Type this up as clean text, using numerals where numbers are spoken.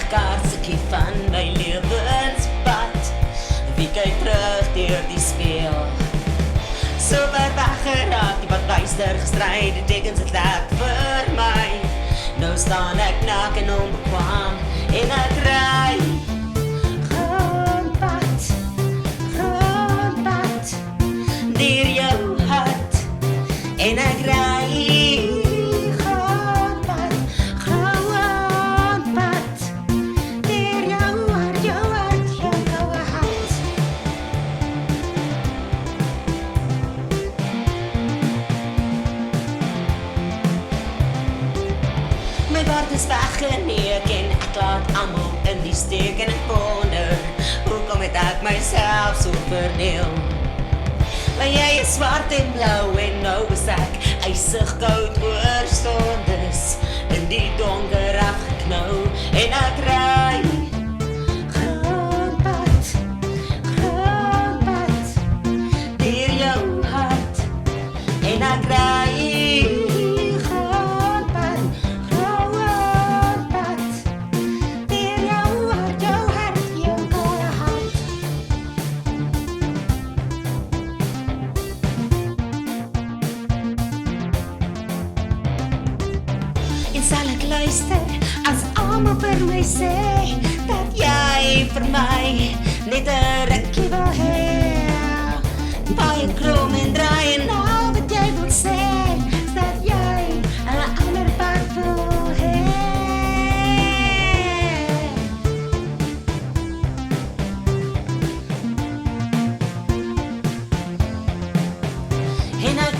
kaartjie van my lewenspad. Wie kyk terug deur die spieël? So ver weg geraak, die wat duister gestry, die tekens het laat vir my. Nou staan ek naak en onbekwaam en ek ry. Grondpad, deur jou hart en ek ry. My word is weggeneek en ek laat almal in die steek en ek wonder, hoekom het ek myself so verniel? Maar jy is swart en blauw en nou is ek ysig koud oor sondes, in die donker afgeknou en ek ry. Grondpad, deur jou hart en ek ry. En sal ek luister as almal vir my sê dat jy vir my net 'n rukkie wil hê. Baie krom en draai en al wat jy wil sê is dat jy 'n ander pad wil hê. En ek